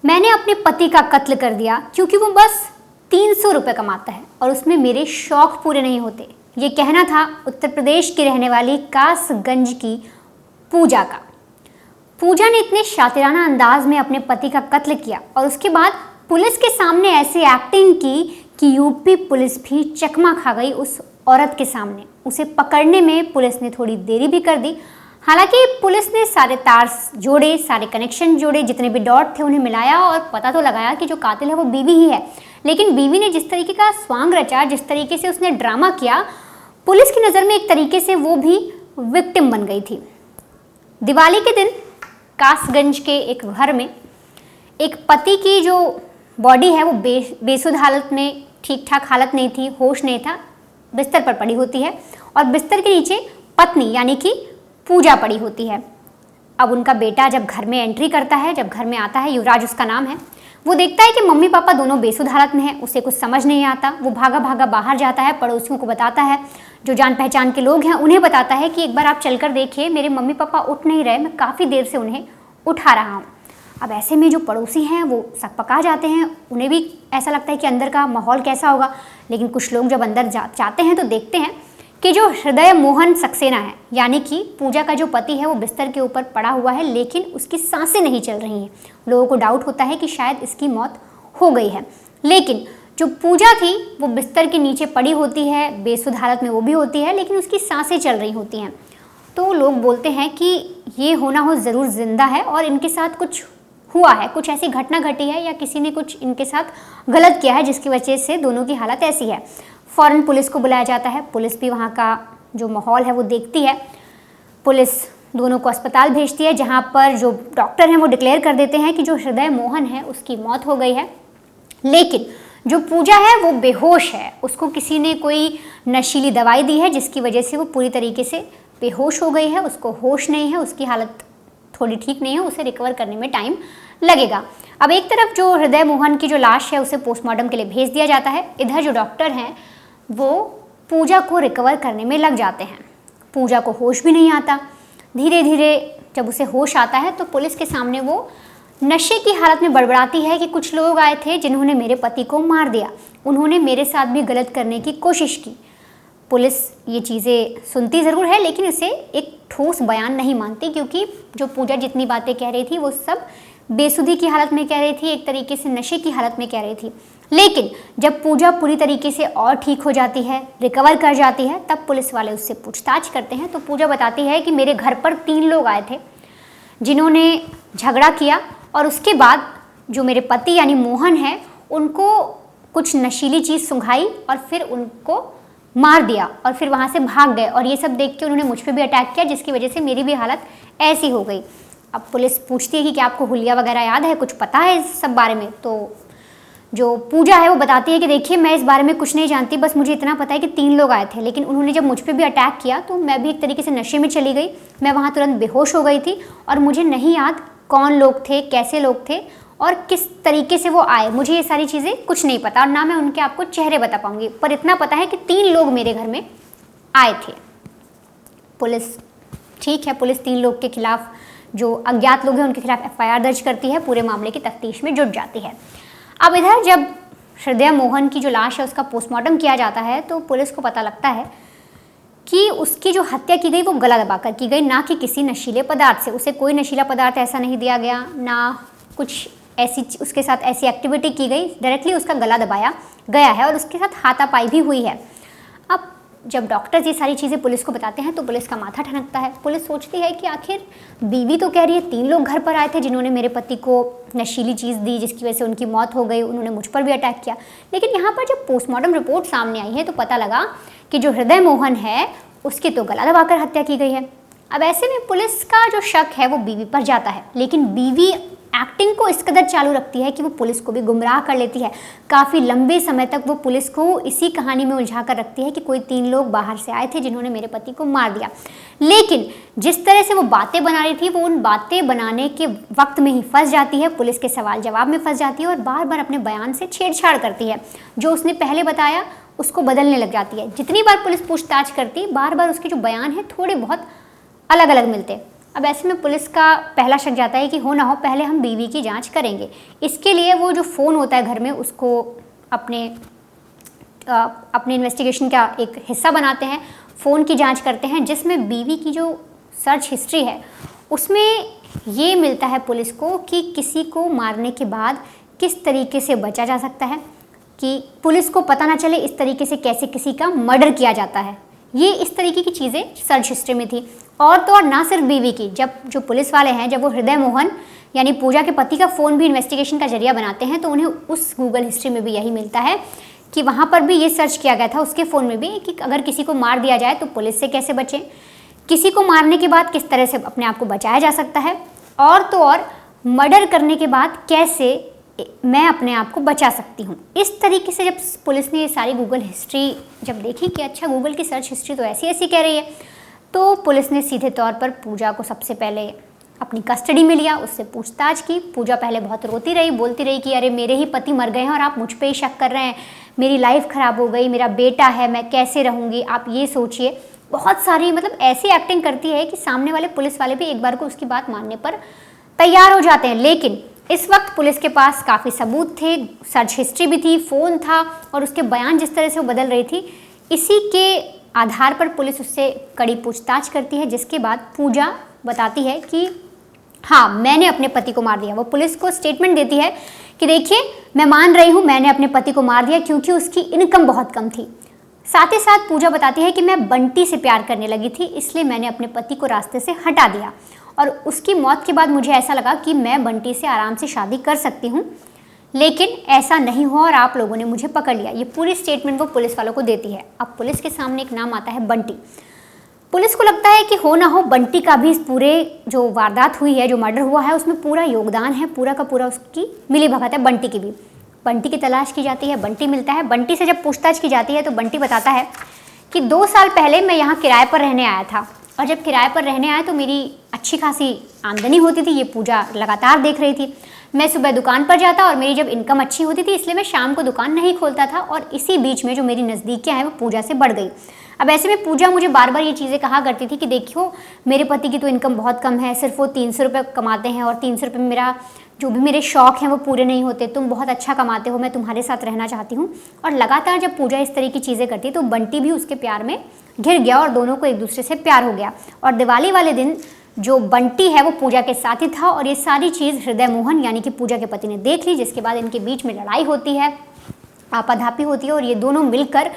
मैंने अपने पति का कत्ल कर दिया क्योंकि वो बस 300 रुपये कमाता है और उसमें मेरे शौक पूरे नहीं होते। ये कहना था उत्तर प्रदेश की रहने वाली कासगंज की पूजा का। पूजा ने इतने शातिराना अंदाज में अपने पति का कत्ल किया और उसके बाद पुलिस के सामने ऐसी एक्टिंग की कि यूपी पुलिस भी चकमा खा गई उस औरत के सामने। उसे पकड़ने में पुलिस ने थोड़ी देरी भी कर दी। हालांकि पुलिस ने सारे तार जोड़े, सारे कनेक्शन जोड़े, जितने भी डॉट थे उन्हें मिलाया और पता तो लगाया कि जो कातिल है वो बीवी ही है। लेकिन बीवी ने जिस तरीके का स्वांग रचा, जिस तरीके से उसने ड्रामा किया, पुलिस की नज़र में एक तरीके से वो भी विक्टिम बन गई थी। दिवाली के दिन कासगंज के एक घर में एक पति की जो बॉडी है वो बेसुध हालत में, ठीक ठाक हालत नहीं थी, होश नहीं था, बिस्तर पर पड़ी होती है और बिस्तर के नीचे पत्नी यानी कि पूजा पड़ी होती है। अब उनका बेटा जब घर में एंट्री करता है, जब घर में आता है, युवराज उसका नाम है, वो देखता है कि मम्मी पापा दोनों बेसुध हालत में हैं। उसे कुछ समझ नहीं आता। वो भागा भागा बाहर जाता है, पड़ोसियों को बताता है, जो जान पहचान के लोग हैं उन्हें बताता है कि एक बार आप चलकर देखिए, मेरे मम्मी पापा उठ नहीं रहे, मैं काफ़ी देर से उन्हें उठा रहा हूँ। अब ऐसे में जो पड़ोसी हैं वो सकपका जाते हैं, उन्हें भी ऐसा लगता है कि अंदर का माहौल कैसा होगा। लेकिन कुछ लोग जब अंदर जाते हैं तो देखते हैं कि जो हृदय मोहन सक्सेना है, यानी कि पूजा का जो पति है, वो बिस्तर के ऊपर पड़ा हुआ है लेकिन उसकी सांसें नहीं चल रही हैं। लोगों को डाउट होता है कि शायद इसकी मौत हो गई है। लेकिन जो पूजा थी वो बिस्तर के नीचे पड़ी होती है, बेसुध हालत में वो भी होती है, लेकिन उसकी सांसें चल रही होती हैं। तो लोग बोलते हैं कि ये होना हो ज़रूर जिंदा है और इनके साथ कुछ हुआ है, कुछ ऐसी घटना घटी है या किसी ने कुछ इनके साथ गलत किया है जिसकी वजह से दोनों की हालत ऐसी है। फ़ौरन पुलिस को बुलाया जाता है। पुलिस भी वहाँ का जो माहौल है वो देखती है। पुलिस दोनों को अस्पताल भेजती है, जहाँ पर जो डॉक्टर हैं वो डिक्लेयर कर देते हैं कि जो हृदय मोहन है उसकी मौत हो गई है। लेकिन जो पूजा है वो बेहोश है। उसको किसी ने कोई नशीली दवाई दी है जिसकी वजह से वो पूरी तरीके से बेहोश हो गई है। उसको होश नहीं है, उसकी हालत थोड़ी ठीक नहीं है, उसे रिकवर करने में टाइम लगेगा। अब एक तरफ जो हृदय मोहन की जो लाश है उसे पोस्टमार्टम के लिए भेज दिया जाता है। इधर जो डॉक्टर हैं वो पूजा को रिकवर करने में लग जाते हैं। पूजा को होश भी नहीं आता। धीरे धीरे जब उसे होश आता है तो पुलिस के सामने वो नशे की हालत में बड़बड़ाती है कि कुछ लोग आए थे जिन्होंने मेरे पति को मार दिया, उन्होंने मेरे साथ भी गलत करने की कोशिश की। पुलिस ये चीज़ें सुनती ज़रूर है लेकिन इसे एक ठोस बयान नहीं मानती, क्योंकि जो पूजा जितनी बातें कह रही थी वो सब बेसुधी की हालत में कह रही थी, एक तरीके से नशे की हालत में कह रही थी। लेकिन जब पूजा पूरी तरीके से और ठीक हो जाती है, रिकवर कर जाती है, तब पुलिस वाले उससे पूछताछ करते हैं तो पूजा बताती है कि मेरे घर पर 3 लोग आए थे जिन्होंने झगड़ा किया और उसके बाद जो मेरे पति यानी मोहन है उनको कुछ नशीली चीज़ सुंघाई और फिर उनको मार दिया और फिर वहाँ से भाग गए। और ये सब देख के उन्होंने मुझ पर भी अटैक किया जिसकी वजह से मेरी भी हालत ऐसी हो गई। अब पुलिस पूछती है कि क्या आपको हुलिया वगैरह याद है, कुछ पता है इस सब बारे में? तो जो पूजा है वो बताती है कि देखिए मैं इस बारे में कुछ नहीं जानती, बस मुझे इतना पता है कि 3 लोग आए थे, लेकिन उन्होंने जब मुझ पर भी अटैक किया तो मैं भी एक तरीके से नशे में चली गई। मैं वहाँ तुरंत बेहोश हो गई थी और मुझे नहीं याद कौन लोग थे, कैसे लोग थे और किस तरीके से वो आए। मुझे ये सारी चीज़ें कुछ नहीं पता और ना मैं उनके आपको चेहरे बता पाऊँगी, पर इतना पता है कि 3 लोग मेरे घर में आए थे। पुलिस ठीक है, पुलिस 3 लोग के खिलाफ, जो अज्ञात लोग हैं उनके खिलाफ FIR दर्ज करती है, पूरे मामले की तफ्तीश में जुट जाती है। अब इधर जब हृदय मोहन की जो लाश है उसका पोस्टमार्टम किया जाता है तो पुलिस को पता लगता है कि उसकी जो हत्या की गई वो गला दबाकर की गई, ना कि किसी नशीले पदार्थ से। उसे कोई नशीला पदार्थ ऐसा नहीं दिया गया, ना कुछ ऐसी उसके साथ ऐसी एक्टिविटी की गई, डायरेक्टली उसका गला दबाया गया है और उसके साथ हाथापाई भी हुई है। अब जब डॉक्टर्स ये सारी चीज़ें पुलिस को बताते हैं तो पुलिस का माथा ठनकता है। पुलिस सोचती है कि आखिर बीवी तो कह रही है 3 लोग घर पर आए थे जिन्होंने मेरे पति को नशीली चीज़ दी जिसकी वजह से उनकी मौत हो गई, उन्होंने मुझ पर भी अटैक किया। लेकिन यहाँ पर जब पोस्टमार्टम रिपोर्ट सामने आई है तो पता लगा कि जो हृदय मोहन है उसकी तो गला दबाकर हत्या की गई है। अब ऐसे में पुलिस का जो शक है वो बीवी पर जाता है, लेकिन बीवी एक्टिंग को इस कदर चालू रखती है कि वो पुलिस को भी गुमराह कर लेती है। काफ़ी लंबे समय तक वो पुलिस को इसी कहानी में उलझा कर रखती है कि कोई 3 लोग बाहर से आए थे जिन्होंने मेरे पति को मार दिया। लेकिन जिस तरह से वो बातें बना रही थी वो उन बातें बनाने के वक्त में ही फंस जाती है, पुलिस के सवाल जवाब में फंस जाती है और बार बार अपने बयान से छेड़छाड़ करती है। जो उसने पहले बताया उसको बदलने लग जाती है। जितनी बार पुलिस पूछताछ करती बार बार उसके जो बयान हैं थोड़े बहुत अलग अलग मिलते। अब ऐसे में पुलिस का पहला शक जाता है कि हो ना हो पहले हम बीवी की जांच करेंगे। इसके लिए वो जो फ़ोन होता है घर में उसको अपने इन्वेस्टिगेशन का एक हिस्सा बनाते हैं, फ़ोन की जांच करते हैं, जिसमें बीवी की जो सर्च हिस्ट्री है उसमें ये मिलता है पुलिस को कि किसी को मारने के बाद किस तरीके से बचा जा सकता है, कि पुलिस को पता ना चले इस तरीके से कैसे किसी का मर्डर किया जाता है। ये इस तरीके की चीज़ें सर्च हिस्ट्री में थी। और तो और ना सिर्फ बीवी की, जब जो पुलिस वाले हैं जब वो हृदय मोहन यानी पूजा के पति का फ़ोन भी इन्वेस्टिगेशन का जरिया बनाते हैं तो उन्हें उस गूगल हिस्ट्री में भी यही मिलता है कि वहाँ पर भी ये सर्च किया गया था उसके फ़ोन में भी कि अगर किसी को मार दिया जाए तो पुलिस से कैसे बचें, किसी को मारने के बाद किस तरह से अपने आप को बचाया जा सकता है, और तो और मर्डर करने के बाद कैसे मैं अपने आप को बचा सकती हूँ। इस तरीके से जब पुलिस ने ये सारी गूगल हिस्ट्री जब देखी कि अच्छा गूगल की सर्च हिस्ट्री तो ऐसी ऐसी कह रही है, तो पुलिस ने सीधे तौर पर पूजा को सबसे पहले अपनी कस्टडी में लिया, उससे पूछताछ की। पूजा पहले बहुत रोती रही, बोलती रही कि अरे मेरे ही पति मर गए हैं और आप मुझ पे ही शक कर रहे हैं, मेरी लाइफ ख़राब हो गई, मेरा बेटा है, मैं कैसे रहूँगी, आप ये सोचिए। बहुत सारी मतलब ऐसी एक्टिंग करती है कि सामने वाले पुलिस वाले भी एक बार को उसकी बात मानने पर तैयार हो जाते हैं। लेकिन इस वक्त पुलिस के पास काफ़ी सबूत थे, सर्च हिस्ट्री भी थी, फ़ोन था और उसके बयान जिस तरह से वो बदल रही थी, इसी के आधार पर पुलिस उससे कड़ी पूछताछ करती है, जिसके बाद पूजा बताती है कि हाँ मैंने अपने पति को मार दिया। वो पुलिस को स्टेटमेंट देती है कि देखिए मैं मान रही हूँ मैंने अपने पति को मार दिया क्योंकि उसकी इनकम बहुत कम थी। साथ ही साथ पूजा बताती है कि मैं बंटी से प्यार करने लगी थी, इसलिए मैंने अपने पति को रास्ते से हटा दिया और उसकी मौत के बाद मुझे ऐसा लगा कि मैं बंटी से आराम से शादी कर सकती हूँ, लेकिन ऐसा नहीं हुआ और आप लोगों ने मुझे पकड़ लिया। ये पूरी स्टेटमेंट वो पुलिस वालों को देती है। अब पुलिस के सामने एक नाम आता है बंटी। पुलिस को लगता है कि हो ना हो बंटी का भी इस पूरे जो वारदात हुई है, जो मर्डर हुआ है, उसमें पूरा योगदान है, पूरा का पूरा उसकी मिली भगत है बंटी की भी। बंटी की तलाश की जाती है, बंटी मिलता है। बंटी से जब पूछताछ की जाती है तो बंटी बताता है कि 2 साल पहले मैं यहाँ किराए पर रहने आया था और जब किराए पर रहने आया तो मेरी अच्छी खासी आमदनी होती थी, ये पूजा लगातार देख रही थी। मैं सुबह दुकान पर जाता और मेरी जब इनकम अच्छी होती थी इसलिए मैं शाम को दुकान नहीं खोलता था और इसी बीच में जो मेरी नज़दीकियाँ हैं वो पूजा से बढ़ गई। अब ऐसे में पूजा मुझे बार बार ये चीज़ें कहा करती थी कि देखियो मेरे पति की तो इनकम बहुत कम है, सिर्फ वो 300 रुपये कमाते हैं और 300 रुपये में मेरा जो भी मेरे शौक़ हैं वो पूरे नहीं होते, तुम बहुत अच्छा कमाते हो, मैं तुम्हारे साथ रहना चाहती हूँ। और लगातार जब पूजा इस तरह की चीज़ें करती तो बंटी भी उसके प्यार में घिर गया और दोनों को एक दूसरे से प्यार हो गया। और दिवाली वाले दिन जो बंटी है वो पूजा के साथ ही था और ये सारी चीज़ हृदय मोहन यानी कि पूजा के पति ने देख ली, जिसके बाद इनके बीच में लड़ाई होती है, आपाधापी होती है और ये दोनों मिलकर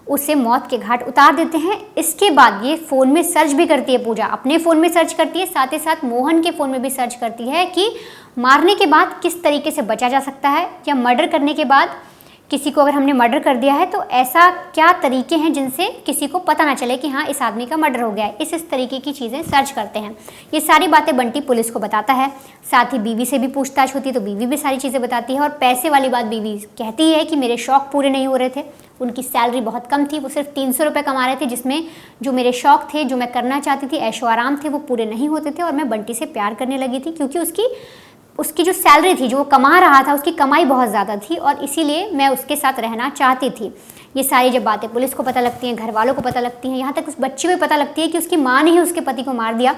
उसे मौत के घाट उतार देते हैं। इसके बाद ये फ़ोन में सर्च भी करती है, पूजा अपने फ़ोन में सर्च करती है, साथ ही साथ मोहन के फ़ोन में भी सर्च करती है कि मारने के बाद किस तरीके से बचा जा सकता है, या मर्डर करने के बाद किसी को अगर हमने मर्डर कर दिया है तो ऐसा क्या तरीके हैं जिनसे किसी को पता ना चले कि हाँ इस आदमी का मर्डर हो गया है। इस तरीके की चीज़ें सर्च करते हैं। ये सारी बातें बंटी पुलिस को बताता है। साथ ही बीवी से भी पूछताछ होती है तो बीवी भी सारी चीज़ें बताती है और पैसे वाली बात बीवी कहती है कि मेरे शौक़ पूरे नहीं हो रहे थे, उनकी सैलरी बहुत कम थी, वो सिर्फ 300 रुपये कमा रहे थे, जिसमें जो मेरे शौक़ थे, जो मैं करना चाहती थी, ऐशो आराम थे, वो पूरे नहीं होते थे और मैं बंटी से प्यार करने लगी थी क्योंकि उसकी जो सैलरी थी, जो वो कमा रहा था, उसकी कमाई बहुत ज़्यादा थी और इसीलिए मैं उसके साथ रहना चाहती थी। ये सारी जब बातें पुलिस को पता लगती हैं, घर वालों को पता लगती हैं, यहाँ तक उस बच्चे को पता लगती है कि उसकी माँ ने ही उसके पति को मार दिया,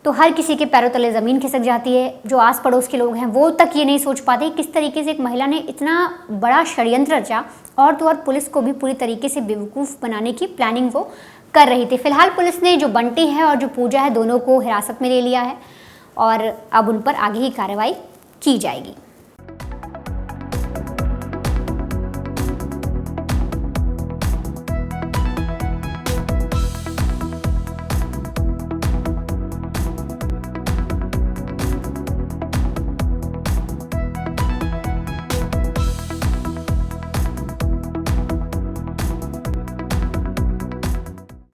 तो हर किसी के पैरों तले ज़मीन खिसक जाती है। जो आस पड़ोस के लोग हैं वो तक ये नहीं सोच पाते किस तरीके से एक महिला ने इतना बड़ा षड्यंत्र रचा, और तो और पुलिस को भी पूरी तरीके से बेवकूफ़ बनाने की प्लानिंग वो कर रही थी। फिलहाल पुलिस ने जो बंटी है और जो पूजा है दोनों को हिरासत में ले लिया है और अब उन पर आगे की कार्रवाई की जाएगी।